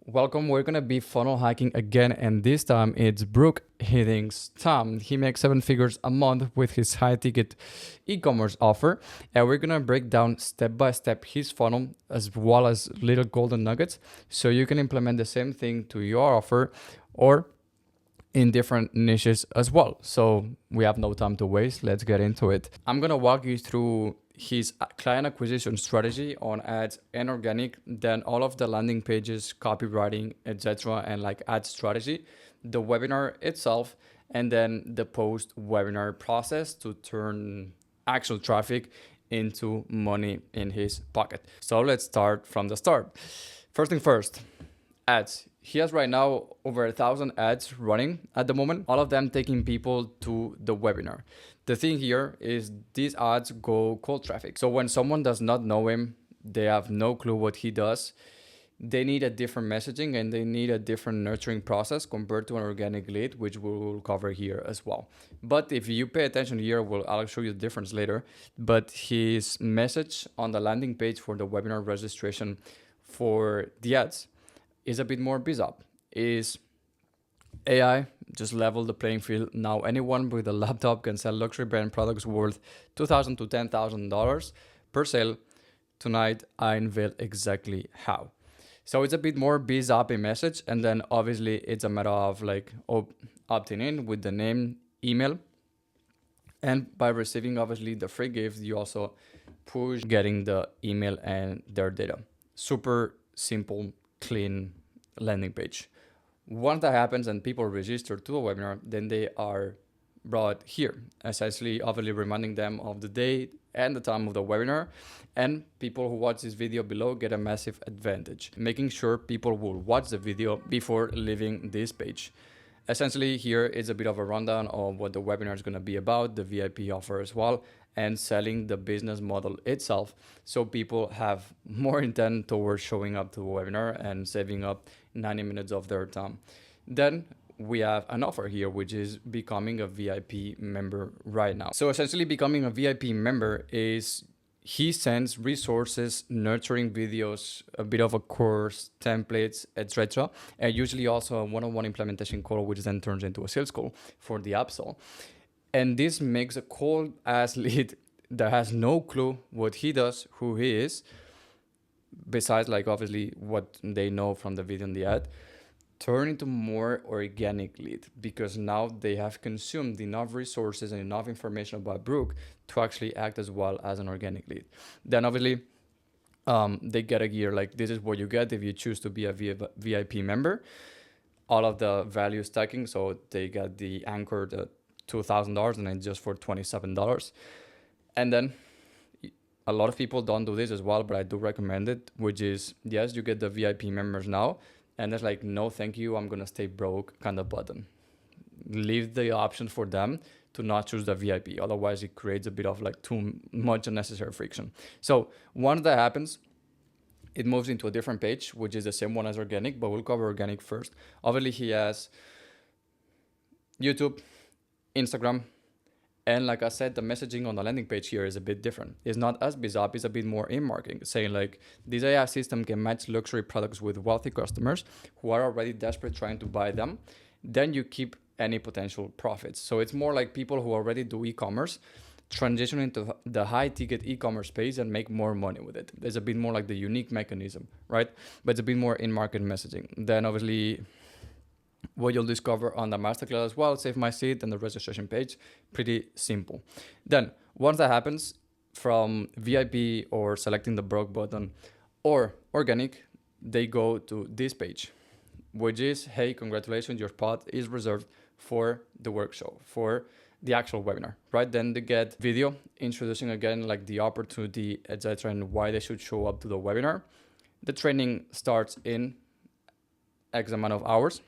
Welcome. We're gonna be funnel hacking again, and this time it's Brooke Hiddings. Tom. He makes 7 figures a month with his high-ticket e-commerce offer, and we're gonna break down step by step his funnel as well as little golden nuggets, so you can implement the same thing to your offer or in different niches as well. So we have no time to waste. Let's get into it. I'm gonna walk you through his client acquisition strategy on ads and organic, then all of the landing pages, copywriting, etc., and like ad strategy, the webinar itself, and then the post webinar process to turn actual traffic into money in his pocket. So let's start from the start. First thing first, ads. He has right now over 1,000 ads running at the moment, all of them taking people to the webinar. The thing here is these ads go cold traffic. So when someone does not know him, they have no clue what he does, they need a different messaging and they need a different nurturing process compared to an organic lead, which we will cover here as well. But if you pay attention here, I'll show you the difference later. But his message on the landing page for the webinar registration for the ads is a bit more bizarre. Is AI just level the playing field. Now anyone with a laptop can sell luxury brand products worth $2,000 to $10,000 per sale. Tonight I unveil exactly how. So it's a bit more bizarre message, and then obviously it's a matter of like opting in with the name, email, and by receiving obviously the free gift, you also push getting the email and their data. Super simple, clean landing page. Once that happens and people register to a webinar, then they are brought here, essentially obviously reminding them of the date and the time of the webinar. And people who watch this video below get a massive advantage, making sure people will watch the video before leaving this page. Essentially, here is a bit of a rundown of what the webinar is going to be about, the VIP offer as well, and selling the business model itself, so people have more intent towards showing up to the webinar and saving up 90 minutes of their time. Then we have an offer here, which is becoming a VIP member right now. So essentially becoming a VIP member is he sends resources, nurturing videos, a bit of a course, templates, etc. And usually also a one-on-one implementation call, which then turns into a sales call for the upsell. And this makes a cold ass lead that has no clue what he does, who he is, besides like obviously what they know from the video and the ad, turn into more organic lead, because now they have consumed enough resources and enough information about Brooke to actually act as well as an organic lead. Then obviously they get a gear like this is what you get if you choose to be a VIP member. All of the value stacking, so they get the anchor, the $2,000, and it's just for $27. And then a lot of people don't do this as well, but I do recommend it, which is, yes, you get the VIP members now, and there's like, no, thank you, I'm gonna stay broke kind of button. Leave the option for them to not choose the VIP. Otherwise, it creates a bit of like too much unnecessary friction. So once that happens, it moves into a different page, which is the same one as organic, but we'll cover organic first. Obviously, he has YouTube, Instagram, and like I said, the messaging on the landing page here is a bit different. It's not as bizarre, it's a bit more in marketing, saying like this AI system can match luxury products with wealthy customers who are already desperate trying to buy them. Then you keep any potential profits. So it's more like people who already do e-commerce transition into the high ticket e-commerce space and make more money with it. There's a bit more like the unique mechanism, right? But it's a bit more in market messaging. Then obviously what you'll discover on the masterclass as well, save my seat and the registration page, pretty simple. Then once that happens, from VIP or selecting the Brooke button or organic, they go to this page, which is, hey, congratulations, your spot is reserved for the workshop, for the actual webinar, right? Then they get video introducing again like the opportunity, etc., and why they should show up to the webinar. The training starts in X amount of hours.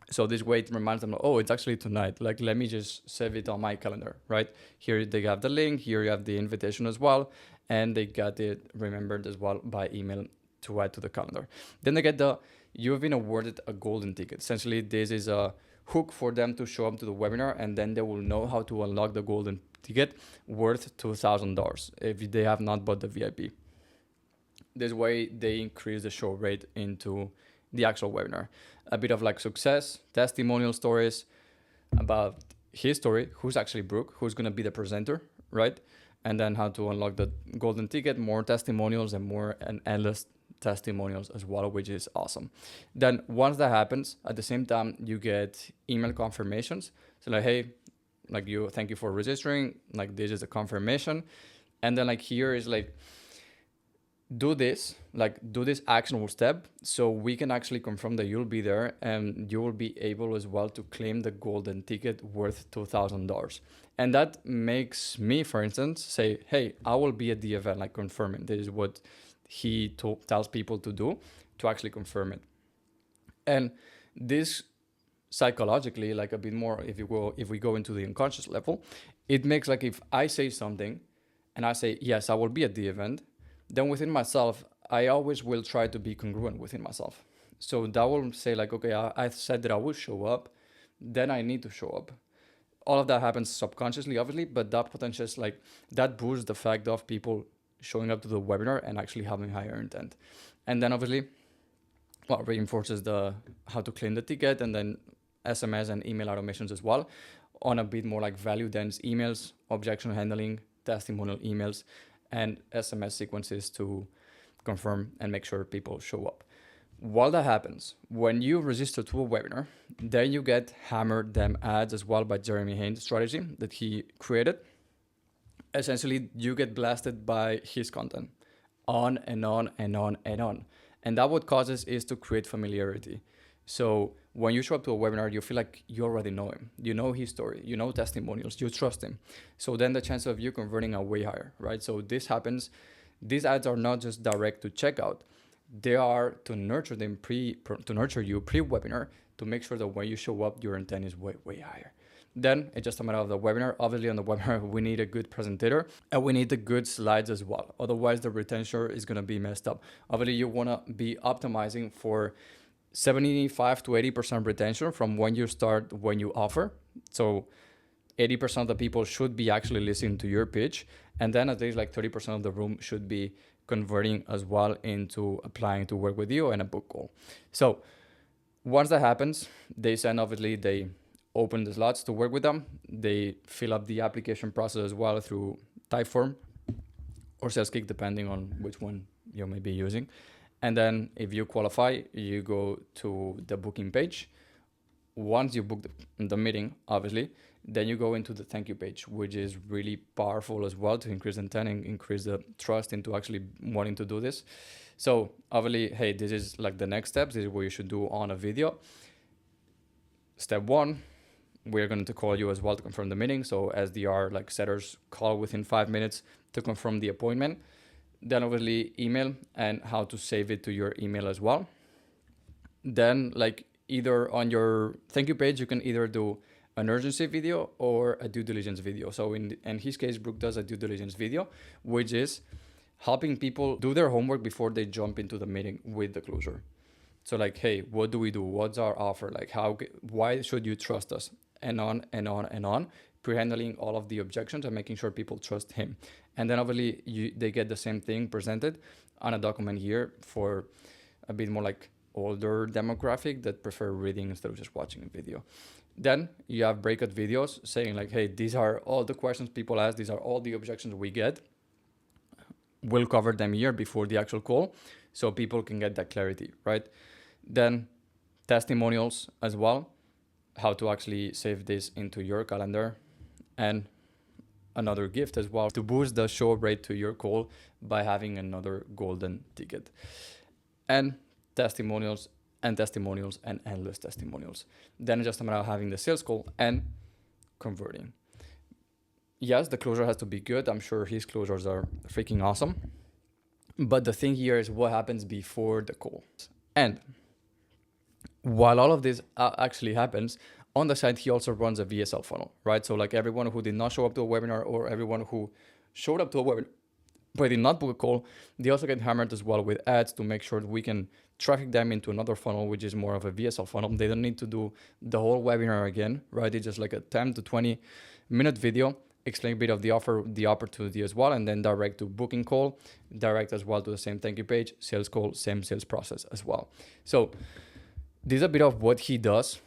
So this way it reminds them, oh, it's actually tonight. Like, let me just save it on my calendar, right? Here they have the link, here you have the invitation as well, and they got it remembered as well by email to add to the calendar. Then they get you've been awarded a golden ticket. Essentially, this is a hook for them to show up to the webinar, and then they will know how to unlock the golden ticket worth $2,000 if they have not bought the VIP. This way they increase the show rate into the actual webinar. A bit of like success, testimonial stories about his story, who's actually Brooke, who's going to be the presenter, right? And then how to unlock the golden ticket, more testimonials and endless testimonials as well, which is awesome. Then once that happens, at the same time, you get email confirmations. So like, hey, like thank you for registering. Like this is a confirmation. And then like here is like, do this actionable step so we can actually confirm that you'll be there and you will be able as well to claim the golden ticket worth $2,000. And that makes me, for instance, say, hey, I will be at the event, like confirming. This is what he tells people to do to actually confirm it. And this psychologically, like a bit more, if we go into the unconscious level, it makes like if I say something and I say, yes, I will be at the event, then within myself, I always will try to be congruent within myself. So that will say like, okay, I said that I will show up, then I need to show up. All of that happens subconsciously, obviously, but that potential is like, that boosts the fact of people showing up to the webinar and actually having higher intent. And then obviously, well, reinforces the how to claim the ticket, and then SMS and email automations as well on a bit more like value dense emails, objection handling, testimonial emails, and SMS sequences to confirm and make sure people show up. While that happens, when you register to a webinar, then you get Hammer Them Ads as well by Jeremy Haynes strategy that he created. Essentially, you get blasted by his content on and on and on and on. And that what causes is to create familiarity. So when you show up to a webinar, you feel like you already know him. You know his story, you know testimonials, you trust him. So then the chance of you converting are way higher, right? So this happens. These ads are not just direct to checkout. They are to nurture them to nurture you pre-webinar to make sure that when you show up, your intent is way, way higher. Then it's just a matter of the webinar. Obviously on the webinar, we need a good presenter and we need the good slides as well. Otherwise the retention is going to be messed up. Obviously you want to be optimizing for 75 to 80% retention from when you start, when you offer. So 80% of the people should be actually listening to your pitch. And then at least like 30% of the room should be converting as well into applying to work with you and a book call. So once that happens, they open the slots to work with them. They fill up the application process as well through Typeform or SalesKick, depending on which one you may be using. And then if you qualify, you go to the booking page. Once you book the meeting, obviously, then you go into the thank you page, which is really powerful as well to increase intent and increase the trust into actually wanting to do this. So obviously, hey, this is like the next steps. This is what you should do on a video. Step one, we're going to call you as well to confirm the meeting. So SDR, like setters, call within 5 minutes to confirm the appointment. Then obviously email and how to save it to your email as well. Then like either on your thank you page, you can either do an urgency video or a due diligence video. So in his case, Brooke does a due diligence video, which is helping people do their homework before they jump into the meeting with the closer. So like, hey, what do we do? What's our offer? Like why should you trust us? And on and on and on, pre-handling all of the objections and making sure people trust him. And then obviously they get the same thing presented on a document here for a bit more like older demographic that prefer reading instead of just watching a video. Then you have breakout videos saying like, hey, these are all the questions people ask. These are all the objections we get. We'll cover them here before the actual call so people can get that clarity, right? Then testimonials as well, how to actually save this into your calendar, and another gift as well to boost the show rate to your call by having another golden ticket. And testimonials and testimonials and endless testimonials. Then it's just a matter of having the sales call and converting. Yes, the closure has to be good. I'm sure his closures are freaking awesome. But the thing here is what happens before the call. And while all of this actually happens, on the side, he also runs a VSL funnel, right? So like everyone who did not show up to a webinar or everyone who showed up to a webinar but did not book a call, they also get hammered as well with ads to make sure that we can traffic them into another funnel, which is more of a VSL funnel. They don't need to do the whole webinar again, right? It's just like a 10 to 20 minute video explain a bit of the offer, the opportunity as well, and then direct to booking call, direct as well to the same thank you page, sales call, same sales process as well. So this is a bit of what he does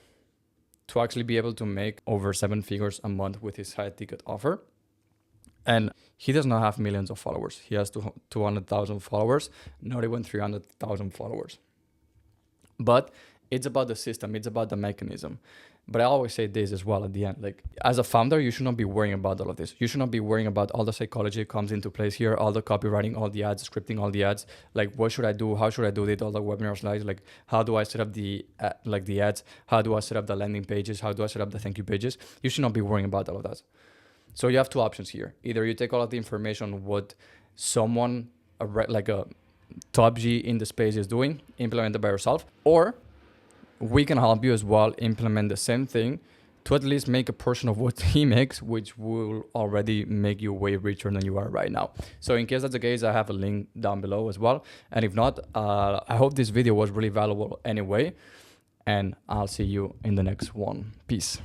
to actually be able to make over 7 figures a month with his high ticket offer. And he does not have millions of followers. He has 200,000 followers, not even 300,000 followers. But it's about the system, it's about the mechanism. But I always say this as well at the end, like as a founder, you should not be worrying about all of this. You should not be worrying about all the psychology that comes into place here, all the copywriting, all the ads, scripting, all the ads. Like what should I do? How should I do it? All the webinar slides, like how do I set up the ads? How do I set up the landing pages? How do I set up the thank you pages? You should not be worrying about all of that. So you have two options here. Either you take all of the information, what someone like a top G in the space is doing, implement it by yourself, or we can help you as well implement the same thing to at least make a portion of what he makes, which will already make you way richer than you are right now. So in case that's the case, I have a link down below as well. And if not, I hope this video was really valuable anyway. And I'll see you in the next one. Peace.